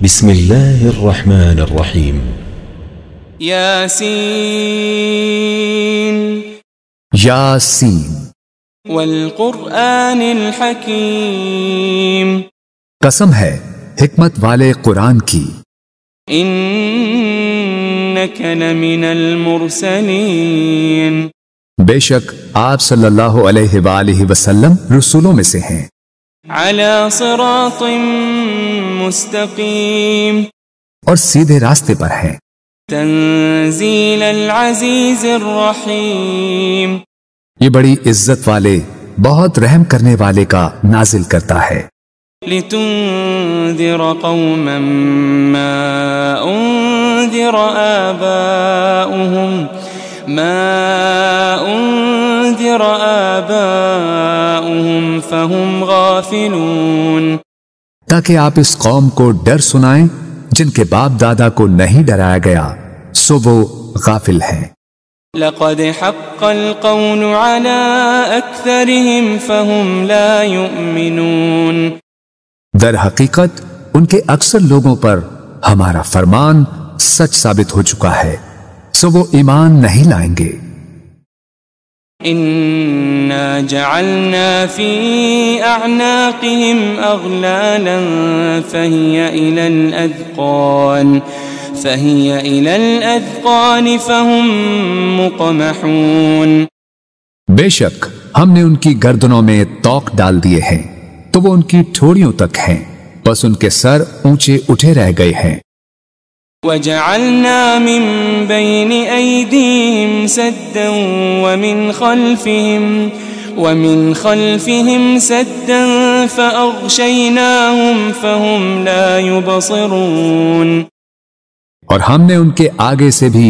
بسم الله الرحمن الرحيم. ياسين یاسین والقرآن الحكيم قسم ہے حکمت والے قرآن کی، إنك لمن المرسلين بے شک آپ صلی اللہ علیہ وآلہ وسلم رسولوں میں سے ہیں، على صراط مستقيم اور سیدھے راستے پر ہیں، تنزيل العزيز الرحيم یہ بڑی عزت والے بہت رحم کرنے والے کا نازل کرتا ہے، لتنذر قوما ما أنذر آباؤهم فهم غافلون، تاکہ آپ اس قوم کو ڈر سنائیں جن کے باپ دادا کو نہیں ڈرایا گیا سو وہ غافل ہیں۔ لقد حق القول على أكثرهم فهم لا يؤمنون، در حقیقت ان کے اکثر لوگوں پر ہمارا فرمان سچ ثابت ہو چکا ہے سو وہ ایمان نہیں لائیں گے۔ إنا جعلنا في أعناقهم أغلالا فهي إلى الأذقان فهم مقمحون، بے شک ہم نے ان کی گردنوں میں توق ڈال دیے ہیں تو وہ ان کی ٹھوڑیوں تک ہیں، بس ان کے سر اونچے اٹھے رہ گئے ہیں۔ وجعلنا من بين أيديهم سدا ومن خلفهم سدا فأغشيناهم فهم لا يبصرون، اور ہم نے ان کے آگے سے بھی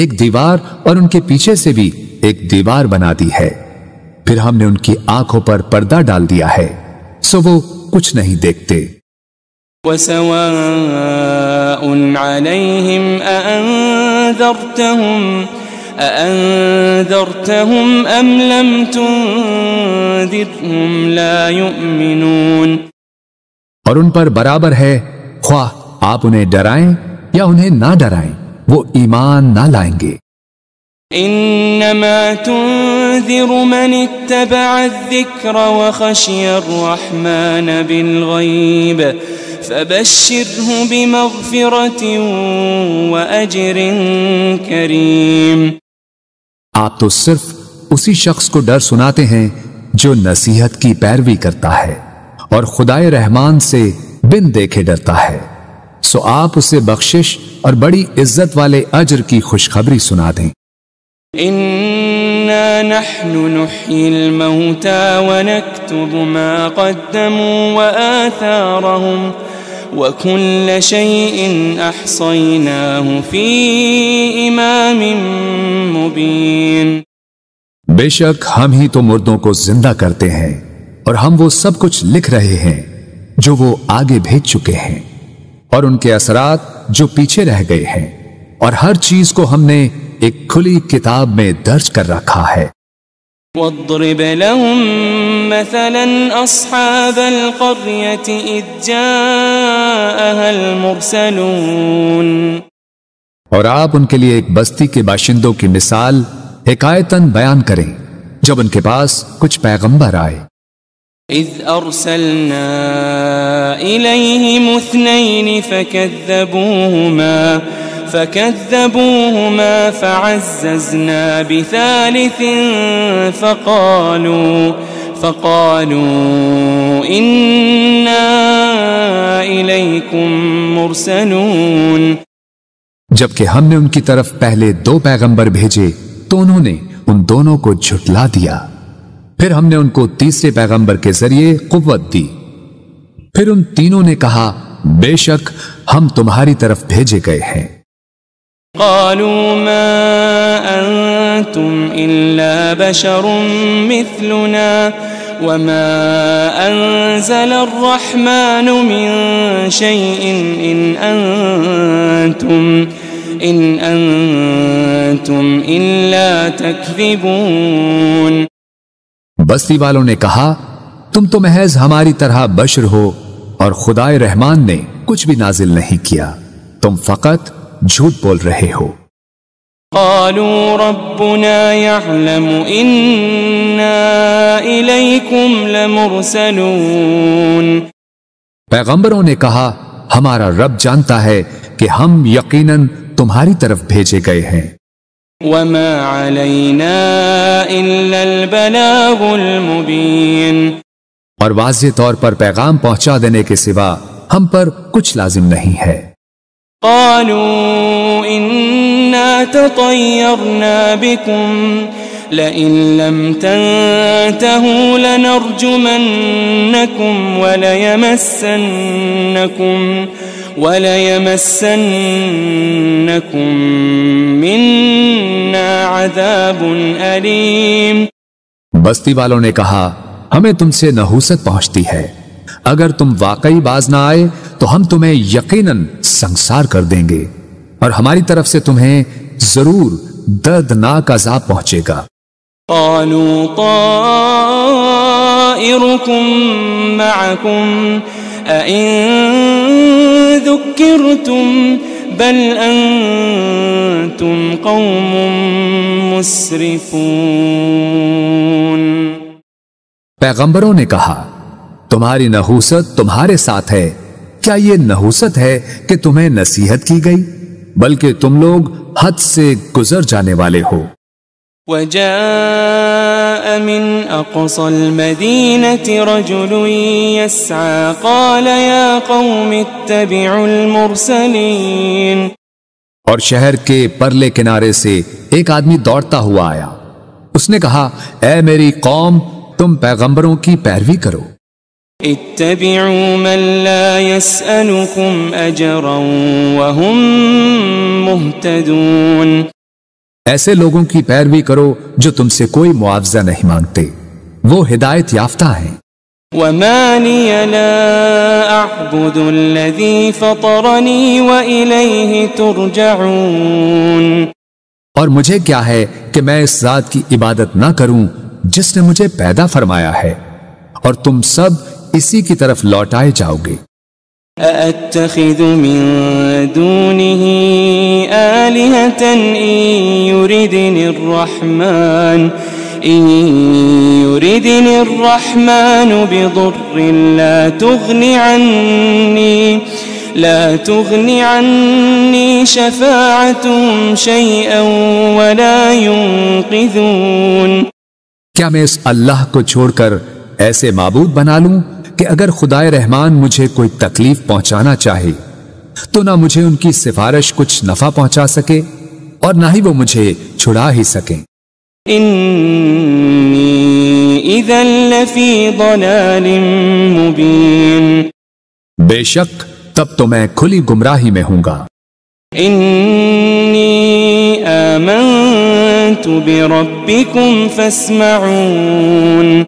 ایک دیوار اور ان کے پیچھے سے بھی ایک دیوار بنا دی ہے، پھر ہم نے ان کی آنکھوں پر پردہ ڈال دیا ہے سو وہ کچھ نہیں دیکھتے۔ وسواء عليهم أأنذرتهم أم لم تنذرهم لا يؤمنون، اور ان پر برابر ہے خواہ آپ انہیں ڈرائیں یا انہیں نہ ڈرائیں وہ ایمان نہ لائیں گے۔ إنما تنذر من اتبع الذكر وخشي الرحمن بالغيب فبشره بمغفرة وأجر كريم، آپ تو صرف اسی شخص کو ڈر سناتے ہیں جو نصیحت کی پیروی کرتا ہے اور خدائے رحمان سے بن دیکھے ڈرتا ہے، سو آپ اسے بخشش اور بڑی عزت والے اجر کی خوشخبری سنا دیں۔ إنا نحن نحيي الموتى ونكتب ما قدموا وآثارهم وكل شيء أحصيناه في إمام مبين، بے شک ہم ہی تو مردوں کو زندہ کرتے ہیں اور ہم وہ سب کچھ لکھ رہے ہیں جو وہ آگے بھیج چکے ہیں اور ان کے اثرات جو پیچھے رہ گئے ہیں، اور ہر چیز کو ہم نے ایک کھلی کتاب میں درج کر رکھا ہے۔ واضرب لهم مثلا أصحاب القرية إذ جاءها المرسلون، اور آپ ان کے لیے ایک بستی کے باشندوں کی مثال حکایتاً بیان کریں جب ان کے پاس کچھ پیغمبر آئے۔ إذ أرسلنا إليهم 2 فكذبوهما فعززنا بثالث فقالوا إنا إليكم مرسلون، جبکہ ہم نے ان کی طرف پہلے 2 پیغمبر بھیجے تو انہوں نے ان دونوں کو جھٹلا دیا، پھر ہم نے ان کو تیسرے پیغمبر کے ذریعے قوت دی، پھر ان تینوں نے کہا بے شک ہم تمہاری طرف بھیجے گئے ہیں۔ قالوا ما أنتم إلا بشر مثلنا وما أنزل الرحمن من شيء إن أنتم إلا تكذبون، بستی والوں نے کہا تم تو محض ہماری طرح بشر ہو اور خدائے رحمان نے کچھ بھی نازل نہیں کیا، تم فقط جھوٹ بول رہے ہو۔ قالوا ربنا يعلم إنا إليكم لمرسلون۔ پیغمبروں نے کہا ہمارا رب جانتا ہے کہ ہم یقیناً تمہاری طرف بھیجے گئے ہیں۔ وما علينا إلا البلاغ المبين۔ اور واضح طور پر پیغام پہنچا دینے کے سوا ہم پر کچھ لازم نہیں ہے۔ قالوا إنا تطيرنا بكم لئن لم تنتهوا لنرجمنكم وليمسنكم منا عذاب أليم۔ بستی والوں نے کہا ہمیں تم سے نحوست پہنچتی ہے، اگر تم واقعی باز نہ آئے تو ہم تمہیں یقیناً سنگسار کر دیں گے، اور ہماری طرف سے تمہیں ضرور دردناک عذاب پہنچے گا۔ قالوا طائركم معكم أئن ذكرتم بل أنتم قوم مسرفون۔ پیغمبروں نے کہا تمہاری نحوست تمہارے ساتھ ہے، کیا یہ نحوست ہے کہ تمہیں نصیحت کی گئی؟ بلکہ تم لوگ حد سے گزر جانے والے ہو۔ وجاء من أقصى المدينة رجل يسعى قال يا قوم اتبعوا المرسلين۔ اور شہر کے پرلے کنارے سے ایک آدمی دوڑتا ہوا آیا، اس نے کہا اے میری قوم تم پیغمبروں کی پیروی کرو۔ اتبعوا من لا يسألكم أجرا وهم مهتدون۔ ایسے لوگوں کی پیروی کرو جو تم سے کوئی معاوضہ نہیں مانگتے، وہ ہدایت یافتہ ہیں۔ وما لي لا أعبد الذي فطرني وإليه ترجعون۔ اور مجھے کیا ہے کہ میں اس ذات کی عبادت نہ کروں جس نے مجھے پیدا فرمایا ہے، اور تم سب اسی کی طرف لوٹائے جاؤ گے۔ أأتخذ من دونه آلهة إن يردني الرحمن بضر لا تغني عني شفاعتهم شيئا ولا ينقذون۔ کیا میں اس اللہ کو چھوڑ کر ایسے معبود بنا لوں کہ اگر خدائے رحمان مجھے کوئی تکلیف پہنچانا چاہے تو نہ مجھے ان کی سفارش کچھ نفع پہنچا سکے اور نہ ہی وہ مجھے چھڑا ہی سکیں۔ انی اذا لفی ضلال مبین۔ بے شک تب تو میں کھلی گمراہی میں ہوں گا۔ انی آمنت بربکم فاسمعون۔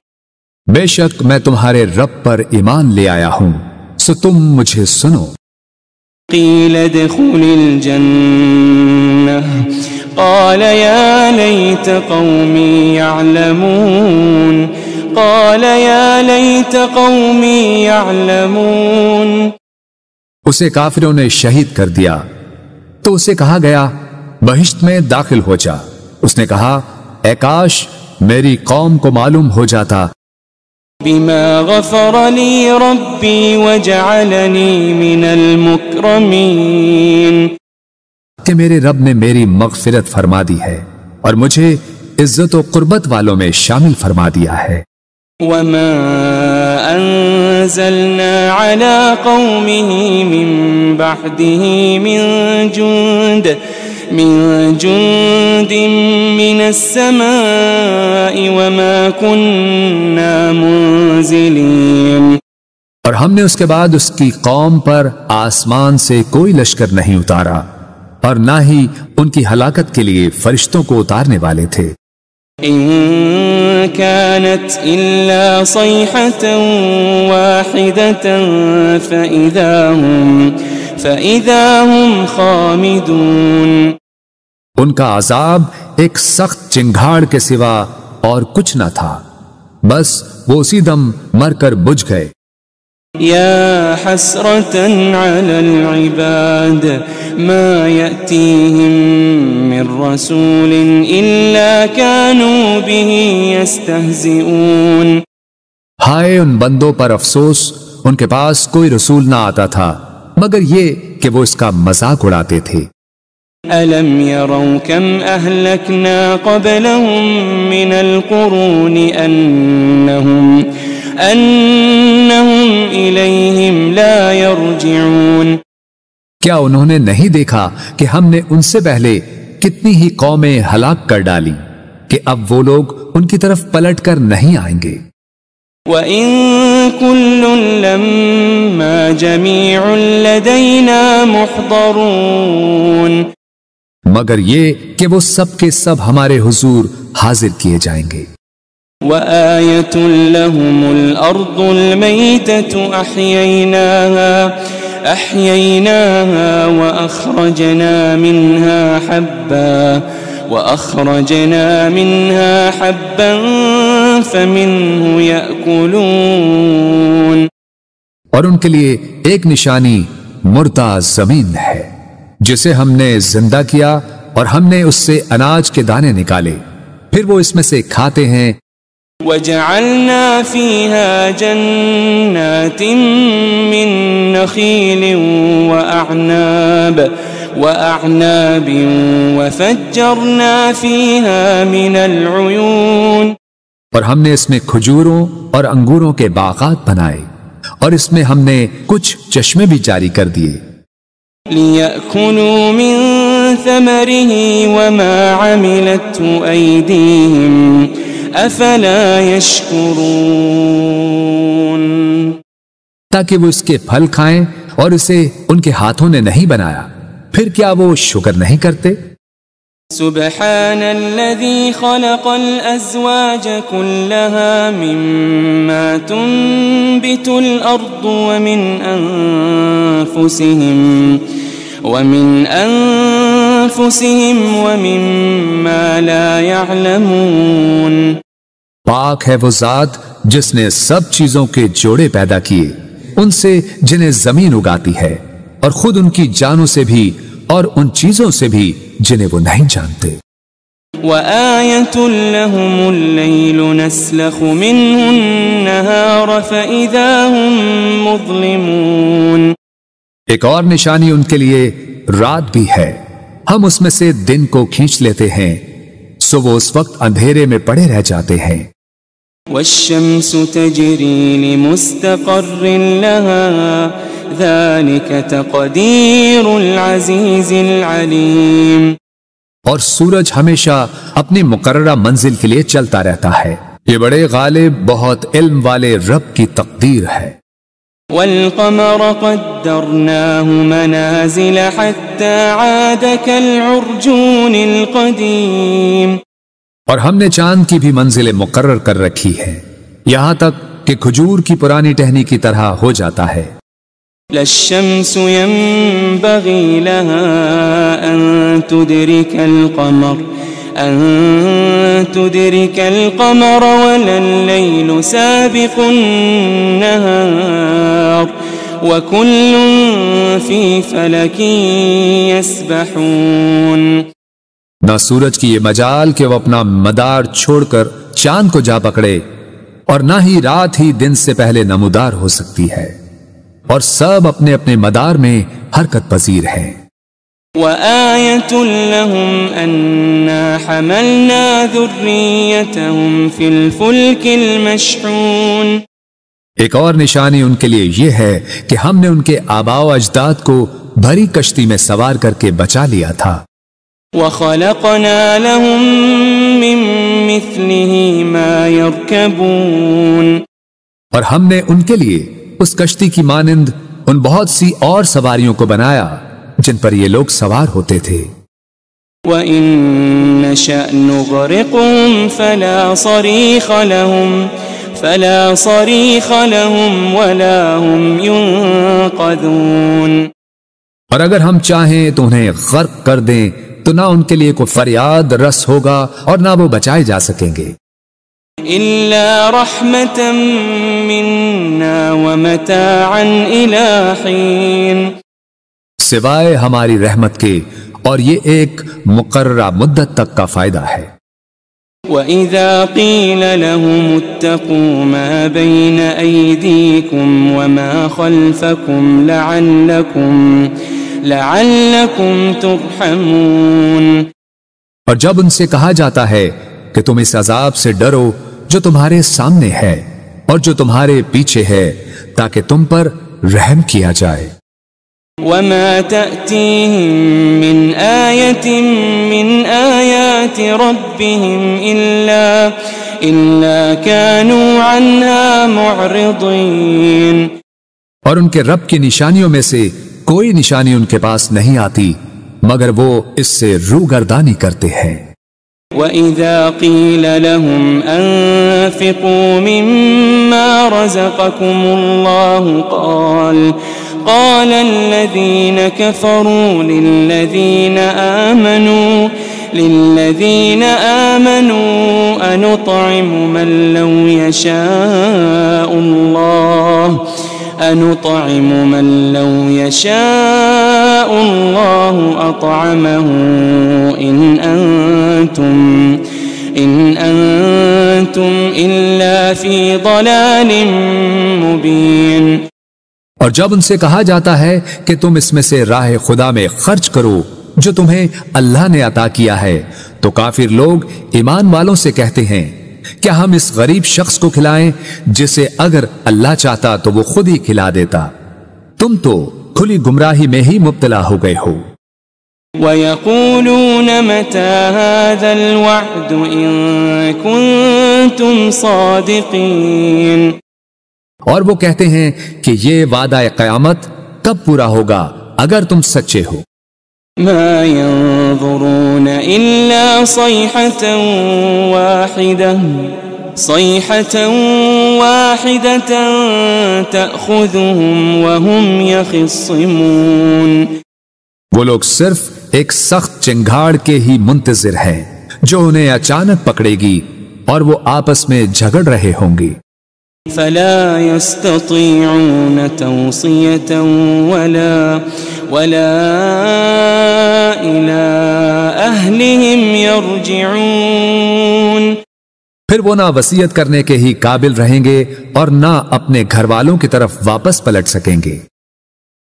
بے شک میں تمہارے رب پر ایمان لے آیا ہوں، سو تم مجھے سنو۔ قیل ادخل الجنہ قال یا لیت قومی یعلمون قال یا لیت قومی یعلمون۔ اسے کافروں نے شہید کر دیا تو اسے کہا گیا بہشت میں داخل ہو جا۔ اس نے کہا اے کاش میری قوم کو معلوم ہو جاتا بما غفر لی ربی وجعلنی من المکرمین، کہ میرے رب نے میری مغفرت فرما دی ہے اور مجھے عزت و قربت والوں میں شامل فرما دیا ہے۔ وما انزلنا على قومه من بعده من جند من السماء وما كنا منزلين۔ اور ہم نے اس کے بعد اس کی قوم پر آسمان سے کوئی لشکر نہیں اتارا اور نہ ہی ان کی ہلاکت کے لیے فرشتوں کو اتارنے والے تھے۔ إن كانت إلا صيحة واحدة فإذا هم خامدون۔ ان کا عذاب ایک سخت چنگھاڑ کے سوا اور کچھ نہ تھا، بس وہ اسی دم مر کر بجھ گئے۔ يا حسرة على العباد ما يأتيهم من رسول إلا كانوا به يستهزئون. ہائے ان بندوں پر افسوس، ان کے پاس کوئی رسول نہ آتا تھا مگر یہ کہ وہ اس کا مذاق اڑاتے تھے. ألم يروا كم أهلكنا قبلهم من القرون أنهم إليهم لا يرجعون. کیا انہوں نے نہیں دیکھا کہ ہم نے ان سے پہلے کتنی ہی قومیں ہلاک کر ڈالی کہ اب وہ لوگ ان کی طرف پلٹ کر نہیں آئیں گے. وَإِن كُلٌّ لَمَّا جَمِيعٌ لَدَيْنَا مُحْضَرُونَ. مگر یہ کہ وہ سب کے سب ہمارے حضور حاضر کیے جائیں گے. وَآيَةٌ لَهُمُ الْأَرْضُ الْمَيْتَةُ أَحْيَيْنَاهَا وَأَخْرَجْنَا مِنْهَا حَبًّا فَمِنْهُ يَأْكُلُونَ. اور ان کے لیے ایک نشانی مردہ زمین ہے جسے ہم نے زندہ کیا اور ہم نے اس سے اناج کے دانے نکالے، پھر وہ اس میں سے کھاتے ہیں. وَجَعَلْنَا فِيهَا جَنَّاتٍ مِّن نَخِيلٍ وَأَعْنَابٍ وَفَجَّرْنَا فِيهَا مِنَ الْعُيُونِ. اور ہم نے اس میں کھجوروں اور انگوروں کے باغات بنائے اور اس میں ہم نے کچھ چشمے بھی جاری کر دیے. لِيَأْكُلُوا مِن ثَمَرِهِ وَمَا عَمِلَتْهُ أَيْدِيهِمْ أَفَلَا يَشْكُرُونَ. تاکہ وہ اس کے پھل کھائیں اور اسے ان کے ہاتھوں نے نہیں بنایا، پھر کیا وہ شکر نہیں کرتے؟ سبحان الذي خلق الأزواج كلها مما تنبت الأرض ومن أنفسهم ومما لا يعلمون. پاک ہے وہ ذات جس نے سب چیزوں کے جوڑے پیدا کیے، ان سے جنہیں زمین اگاتی ہے اور خود ان کی جانوں سے بھی اور ان چیزوں سے بھی جنہیں وہ نہیں جانتے. وَآيَةٌ لَهُمُ اللَّيْلُ نَسْلَخُ مِنْهُ النَّهَارَ فَإِذَا هُمْ مُظْلِمُونَ. ایک اور نشانی ان کے لیے رات بھی ہے، ہم اس میں سے دن کو کھینچ لیتے ہیں سو وہ اس وقت اندھیرے میں پڑے رہ جاتے ہیں. وَالشَّمْسُ تَجْرِي لِمُسْتَقَرٍّ لَهَا ذَلِكَ تَقْدِيرُ الْعَزِيزِ الْعَلِيمِ. اور سورج ہمیشہ اپنی مقررہ منزل کے لیے چلتا رہتا ہے، یہ بڑے غالب بہت علم والے رب کی تقدیر ہے. وَالْقَمَرَ قَدَّرْنَاهُ مَنَازِلَ حَتَّى عَادَ كَالْعُرْجُونِ الْقَدِيمِ. اور ہم نے چاند کی بھی منزلیں مقرر کر رکھی ہے یہاں تک کہ کھجور کی پرانی ٹہنی کی طرح ہو جاتا ہے. لَلشَّمْسُ يَنبَغِي لَهَا أَن تُدْرِكَ الْقَمَرَ وَلَا اللَّيْلُ سَابِقُ النَّهَارِ وَكُلٌّ فِي فَلَكٍ يَسْبَحُونَ. نہ سورج کی یہ مجال کہ وہ اپنا مدار چھوڑ کر چاند کو جا پکڑے، اور نہ ہی رات ہی دن سے پہلے نمودار ہو سکتی ہے، اور سب اپنے اپنے مدار میں حرکت پذیر ہیں. وَآيَةٌ لَهُمْ أَنَّا حَمَلْنَا ذُرِّيَّتَهُمْ فِي الْفُلْكِ الْمَشْحُونِ. ایک اور نشانی ان کے لیے یہ ہے کہ ہم نے ان کے آباء و اجداد کو بھری کشتی میں سوار کر کے بچا لیا تھا. وَخَلَقْنَا لَهُم مِّن مِّثْلِهِ مَا يَرْكَبُونَ. اور ہم نے ان کے لیے اس کشتی کی مانند ان بہت سی اور سواریوں کو بنایا جن پر یہ لوگ سوار ہوتے تھے. وَإِن نَّشَأْ نُغْرِقْهُمْ فَلَا صَرِيخَ لَهُمْ وَلَا هُمْ يُنقَذُونَ. اور اگر ہم چاہیں تو انہیں غرق کر دیں تو نہ ان کے لیے کوئی فریاد رس ہوگا اور نہ وہ بچائے جا سکیں گے. إلا رحمة منا ومتاعا إلى حين. سوائے ہماری رحمت کے، اور یہ ایک مقررہ مدت تک کا فائدہ ہے۔ وَإِذَا قِيلَ لَهُمُ اتَّقُوا مَا بَيْنَ أَيْدِيكُمْ وَمَا خَلْفَكُمْ لَعَلَّكُمْ تُرْحَمُونَ۔ اور جب ان سے کہا جاتا ہے کہ تم اس عذاب سے ڈرو جو تمہارے سامنے ہے اور جو تمہارے پیچھے ہے، تاکہ تم پر رحم کیا جائے۔ وَمَا تَأْتِيهِم مِّنْ آيَةٍ مِّنْ آيَاتِ رَبِّهِمْ إِلَّا كَانُوا عَنْهَا مُعْرِضِينَ۔ اور ان کے رب کی نشانیوں میں سے کوئی نشانی ان کے پاس نہیں آتی مگر وہ اس سے روگردانی کرتے ہیں۔ وَإِذَا قِيلَ لَهُمْ أَنفِقُوا مِمَّا رَزَقَكُمُ اللَّهُ قال الذين كفروا للذين آمنوا أنطعم من لو يشاء الله أطعمه إن أنتم إلا في ضلال مبين۔ اور جب ان سے کہا جاتا ہے کہ تم اس میں سے راہ خدا میں خرچ کرو جو تمہیں اللہ نے عطا کیا ہے، تو کافر لوگ ایمان والوں سے کہتے ہیں کیا ہم اس غریب شخص کو کھلائیں جسے اگر اللہ چاہتا تو وہ خود ہی کھلا دیتا؟ تم تو کھلی گمراہی میں ہی مبتلا ہو گئے ہو۔ وَيَقُولُونَ مَتَى هَذَا الْوَعْدُ إِن كُنتُمْ صَادِقِينَ۔ اور وہ کہتے ہیں کہ یہ وعدہ قیامت کب پورا ہوگا اگر تم سچے ہو۔ ما ينظرون إلا صيحة واحدة تأخذهم وهم يخصمون۔ وہ لوگ صرف ایک سخت چنگھاڑ کے ہی منتظر ہیں جو انہیں اچانک پکڑے گی اور وہ آپس میں جھگڑ رہے ہوں گے۔ فلا يستطيعون توصية ولا إلى أهلهم يرجعون۔ پھر وہ نہ وصیت کرنے کے ہی قابل رہیں گے اور نہ اپنے گھر والوں کی طرف واپس پلٹ سکیں گے۔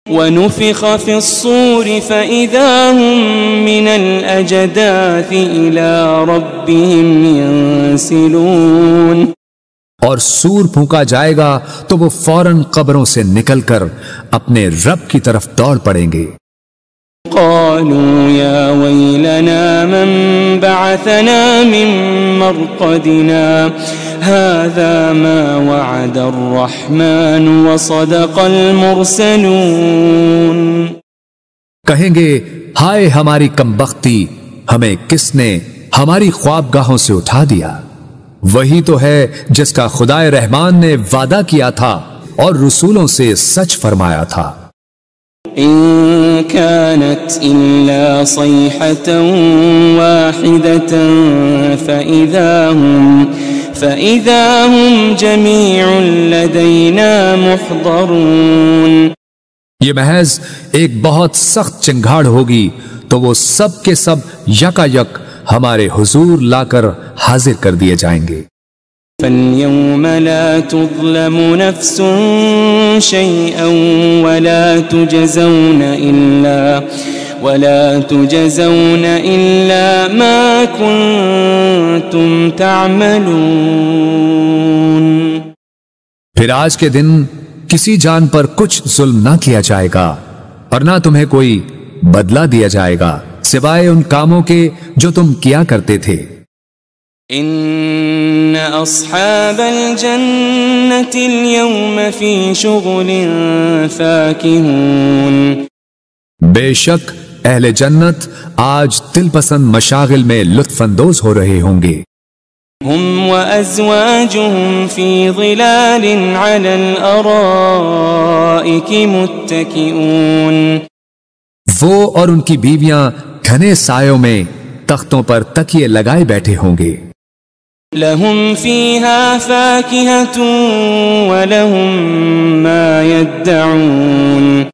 وَنُفِخَ فِي الصُّورِ فَإِذَا هُم مِّنَ الْأَجْدَاثِ إِلَى رَبِّهِمْ يَنسِلُونَ۔ اور سور پھونکا جائے گا تو وہ فوراً قبروں سے نکل کر اپنے رب کی طرف دوڑ پڑیں گے۔ قالوا يا ويلنا من بعثنا من مرقدنا هذا ما وعد الرحمن وصدق المرسلون۔ کہیں گے ہائے ہماری کمبختی، ہمیں کس نے ہماری خوابگاہوں سے اٹھا دیا؟ وہی تو ہے جس کا خدائے رحمان نے وعدہ کیا تھا اور رسولوں سے سچ فرمایا تھا۔ إن كانت إلا صيحة واحدة فإذا هم جميع لدينا محضرون۔ یہ محض ایک بہت سخت چنگھاڑ ہوگی تو وہ سب کے سب یکا یک ہمارے حضور لا کر حاضر کر دیے جائیں گے۔ فَالْيَوْمَ لَا تُظْلَمُ نَفْسٌ شَيْئًا وَلَا تُجَزَوْنَ إِلَّا مَا كُنتُمْ تَعْمَلُونَ۔ پھر آج کے دن کسی جان پر کچھ ظلم نہ کیا جائے گا اور نہ تمہیں کوئی بدلہ دیا جائے گا سوائے ان کاموں کے جو تم کیا کرتے تھے۔ ان اصحاب الجنة اليوم في شغل فاكهون۔ بے شک اہل جنت آج دل پسند مشاغل میں لطف اندوز ہو رہے ہوں گے۔ هم وازواجهم في ظلال على الارائك متكئون۔ وہ اور ان کی بیویاں گھنے سایوں میں تختوں پر تکیے لگائے بیٹھے ہوں گے۔ لهم فيها فاكهة ولهم ما يدعون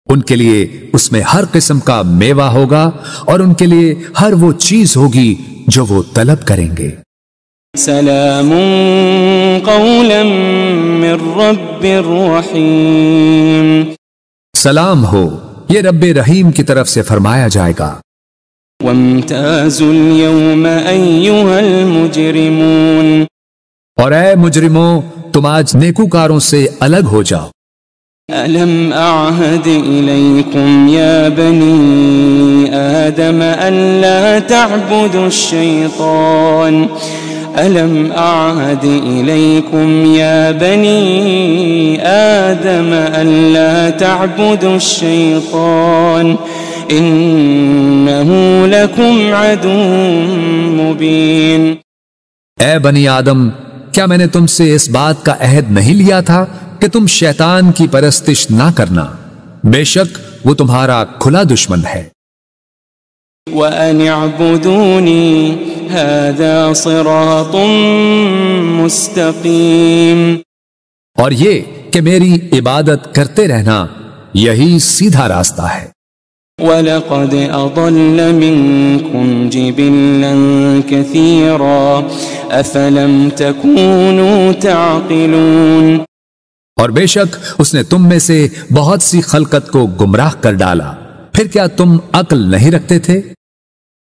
ان کے لیے اس میں ہر قسم کا میوہ ہوگا اور ان کے لیے ہر وہ چیز ہوگی جو وہ طلب کریں گے۔ سلام قولا من رب رحیم، سلام ہو، یہ رب رحیم کی طرف سے فرمایا جائے گا۔ وامتازوا اليوم أيها المجرمون، اور اے مجرموں، تم آج نیکوکاروں سے الگ ہو جاؤ۔ ألم أعهد إليكم يا بني آدم ألا تعبدوا الشيطان ألم أعهد إليكم يا بني آدم ألا تعبدوا الشيطان إنه لكم عدو مبين۔ اے بنی آدم، کیا میں نے تم سے اس بات کا عہد نہیں لیا تھا کہ تم شیطان کی پرستش نہ کرنا؟ بے شک وہ تمہارا کھلا دشمن ہے۔ وَأَنِ اعْبُدُونِي هَذَا صِرَاطٌ مُسْتَقِيمٌ، اور یہ کہ میری عبادت کرتے رہنا یہی سیدھا راستہ ہے۔ وَلَقَدْ أَضَلَّ مِنْكُمْ جِبِلًّا كَثِيرًا أَفَلَمْ تَكُونُوا تَعْقِلُونَ، اور بے شک اس نے تم میں سے بہت سی خلقت کو گمراہ کر ڈالا، پھر کیا تم عقل نہیں رکھتے تھے؟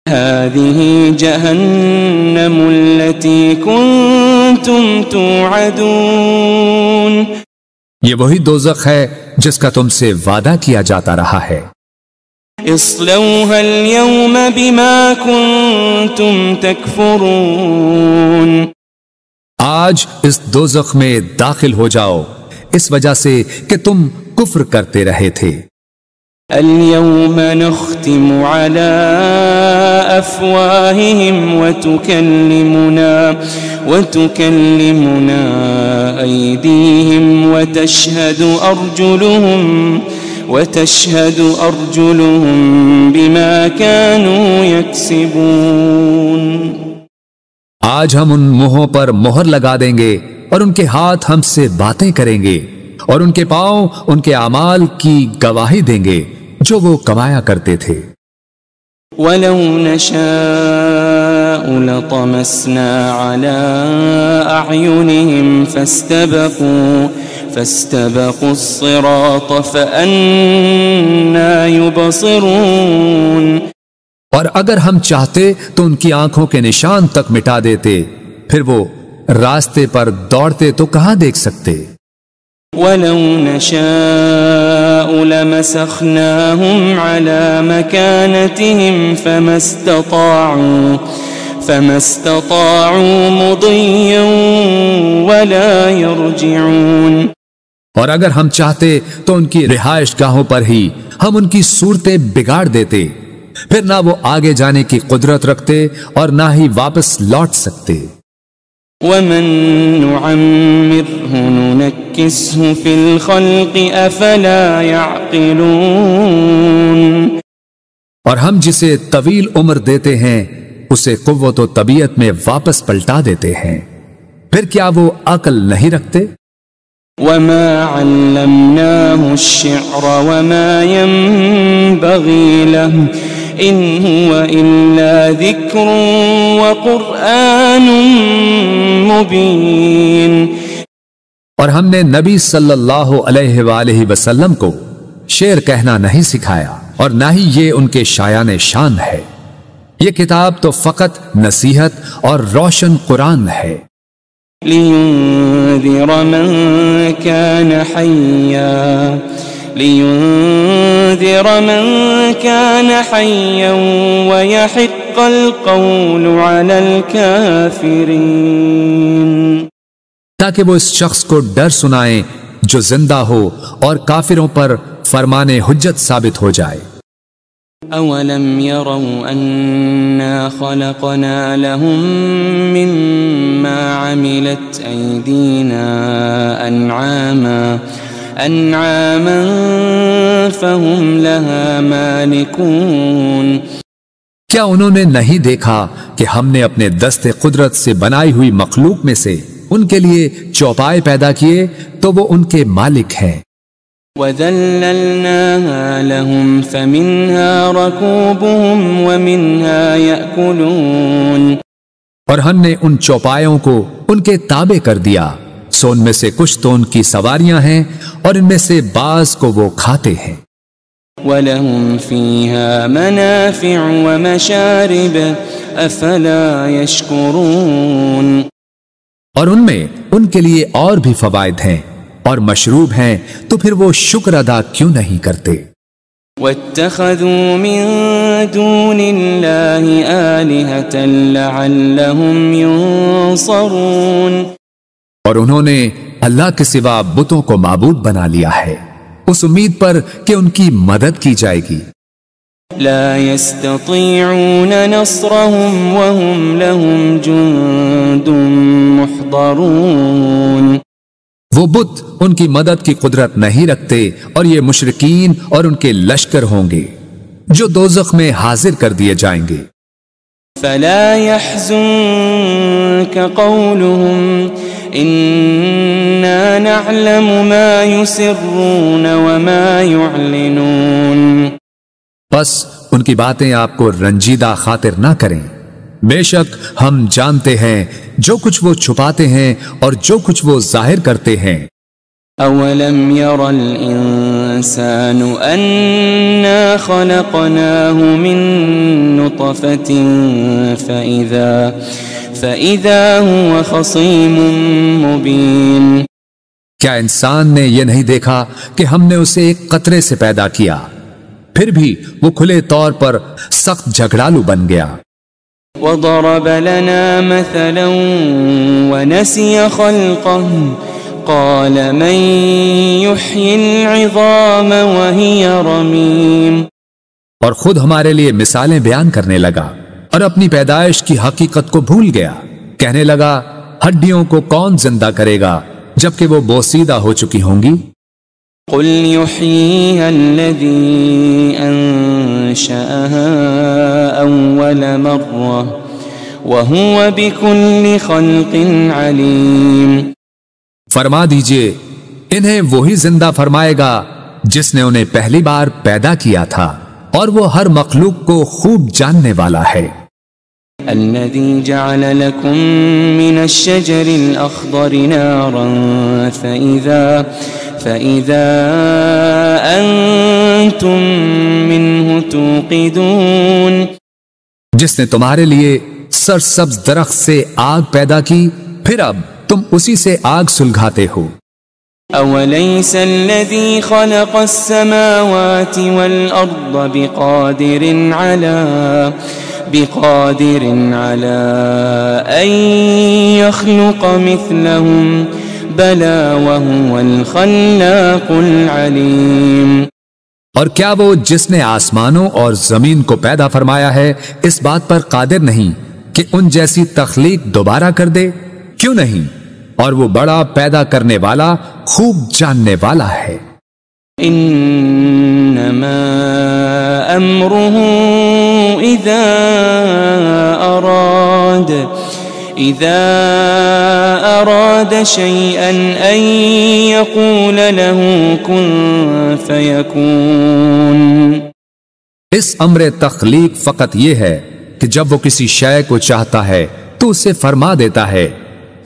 هذه جهنم التي كنتم توعدون، یہ وہی دوزخ ہے جس کا تم سے وعدہ کیا جاتا رہا ہے۔ اصلوها اليوم بما كنتم تكفرون، آج اس دوزخ میں داخل ہو جاؤ اس وجہ سے کہ تم کفر کرتے رہے تھے۔ اليوم نختم على أفواههم وتكلمنا أيديهم وتشهد أرجلهم بما كانوا يكسبون۔ آج ہم ان منہوں پر مہر لگا دیں گے اور ان کے ہاتھ ہم سے باتیں کریں گے اور ان کے پاؤں ان کے اعمال کی گواہی دیں گے جو وہ کمایا کرتے تھے۔ وَلَوْ نَشَاءُ لَطَمَسْنَا عَلَىٰ أَعْيُنِهِمْ فَاسْتَبَقُوا الصِّرَاطَ فَأَنَّىٰ يُبْصِرُونَ، اور اگر ہم چاہتے تو ان کی آنکھوں کے نشان تک مٹا دیتے، پھر وہ راستے پر دوڑتے تو کہاں دیکھ سکتے۔ وَلَوْ نَشَاءُ لَمَسَخْنَاهُمْ عَلَىٰ مَكَانَتِهِمْ فَمَا اسْتَطَاعُوا مُضِيًّا وَلَا يَرْجِعُونَ، اور اگر ہم چاہتے تو ان کی رہائش گاہوں پر ہی ہم ان کی صورتیں بگاڑ دیتے، پھر نہ وہ آگے جانے کی قدرت رکھتے اور نہ ہی واپس لوٹ سکتے۔ وَمَن نُعَمِّرْهُ نُنَكِّسْهُ فِي الْخَلْقِ أَفَلَا يَعْقِلُونَ، اور ہم جسے طویل عمر دیتے ہیں اسے قوت و طبیعت میں واپس پلٹا دیتے ہیں، پھر کیا وہ عقل نہیں رکھتے؟ وَمَا عَلَّمْنَاهُ الشِّعْرَ وَمَا يَنبَغِي لَهُ إِنْ هُوَ إِلَّا ذِكْرٌ وَقُرْآنٌ مُبِينٌ، اور ہم نے نبی صلی اللہ علیہ وآلہ وسلم کو شعر کہنا نہیں سکھایا اور نہ ہی یہ ان کے شایان شان ہے، یہ کتاب تو فقط نصیحت اور روشن قرآن ہے۔ لِيُنذِرَ مَن كَانَ حَيًّا وَيَحِقَّ الْقَوْلُ عَلَى الْكَافِرِينَ، تاکہ وہ اس شخص کو ڈر سنائیں جو زندہ ہو اور کافروں پر فرمان حجت ثابت ہو جائے۔ أَوَلَمْ يَرَوْا أَنَّا خَلَقْنَا لَهُم مِّمَّا عَمِلَتْ أَيْدِينَا أَنْعَامًا فَهُمْ لَهَا مَالِكُونَ، کیا انہوں نے نہیں دیکھا کہ ہم نے اپنے دست قدرت سے بنائی ہوئی مخلوق میں سے ان کے لیے چوپائے پیدا کیے تو وہ ان کے مالک ہیں۔ وَذَلَّلْنَاهَا لَهُمْ فَمِنْهَا رَكُوبُهُمْ وَمِنْهَا يَأْكُلُونَ، اور ہم نے ان چوپایوں کو ان کے تابع کر دیا، سو ان میں سے کچھ تو ان کی سواریاں ہیں اور ان میں سے بعض کو وہ کھاتے ہیں۔ وَلَهُمْ فِيهَا مَنَافِعُ وَمَشَارِبُ أَفَلَا يَشْكُرُونَ، اور ان میں ان کے لیے اور بھی فوائد ہیں اور مشروب ہیں، تو پھر وہ شکر ادا کیوں نہیں کرتے؟ وَاتَّخَذُوا مِن دُونِ اللَّهِ آلِهَةً لَعَلَّهُمْ يُنصَرُونَ، اور انہوں نے اللہ کے سوا بتوں کو معبود بنا لیا ہے اس امید پر کہ ان کی مدد کی جائے گی۔ لا يستطيعون نصرهم وهم لهم جند محضرون، وہ بت ان کی مدد کی قدرت نہیں رکھتے اور یہ مشرکین اور ان کے لشکر ہوں گے جو دوزخ میں حاضر کر دیے جائیں گے۔ فلا يحزنك قولهم إنا نعلم ما يسرون وما يعلنون، بس ان کی باتیں آپ کو رنجیدہ خاطر نہ کریں، بے شک ہم جانتے ہیں جو کچھ وہ چھپاتے ہیں اور جو کچھ وہ ظاہر کرتے ہیں۔ أولم ير الإنسان أنا خلقناه من نطفة فإذا هو خصيم مبين، کیا انسان نے یہ نہیں دیکھا کہ ہم نے اسے ایک قطرے سے پیدا کیا، پھر بھی وہ کھلے طور پر سخت جھگڑالو بن گیا۔ وضرب لنا مثلا ونسي خلقه قال من يحيي العظام وهي رميم، اور خود ہمارے لیے مثالیں بیان کرنے لگا اور اپنی پیدائش کی حقیقت کو بھول گیا، کہنے لگا ہڈیوں کو کون زندہ کرے گا جبکہ وہ بوسیدہ ہو چکی ہوں گی۔ قل يحييها الذي أنشأها أول مرة وهو بكل خلق عليم، فرما دیجئے انہیں وہی زندہ فرمائے گا جس نے انہیں پہلی بار پیدا کیا تھا اور وہ ہر مخلوق کو خوب جاننے والا ہے۔ الذي جعل لكم من الشجر الأخضر نارا فإذا أنتم منه توقدون، جس نے تمہارے لیے سرسبز درخت سے آگ پیدا کی پھر اب تم اسی سے آگ سلگھاتے ہو۔ أوليس الذي خلق السماوات والأرض بقادر على أن يخلق مثلهم بلى وهو الخلاق العليم، اور کیا وہ جس نے آسمانوں اور زمین کو پیدا فرمایا ہے اس بات پر قادر نہیں کہ ان جیسی تخلیق دوبارہ کر دے؟ کیوں نہیں، اور وہ بڑا پیدا کرنے والا خوب جاننے والا ہے۔ انما امره اذا اراد شيئا ان يقول له كن فيكون، اس امر تخلیق فقط یہ ہے کہ جب وہ کسی شے کو چاہتا ہے تو اسے فرما دیتا ہے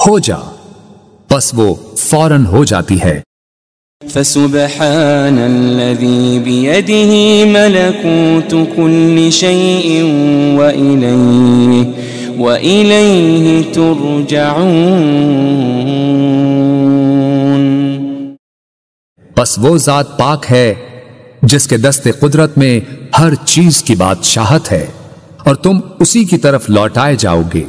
ہو جا، بس وہ فوراً ہو جاتی ہے۔ فسبحان الذي بيده ملكوت كل شيء وإليه ترجعون، بس وہ ذات پاک ہے جس کے دست قدرت میں ہر چیز کی بادشاہت ہے اور تم اسی کی طرف لوٹائے جاؤ گے۔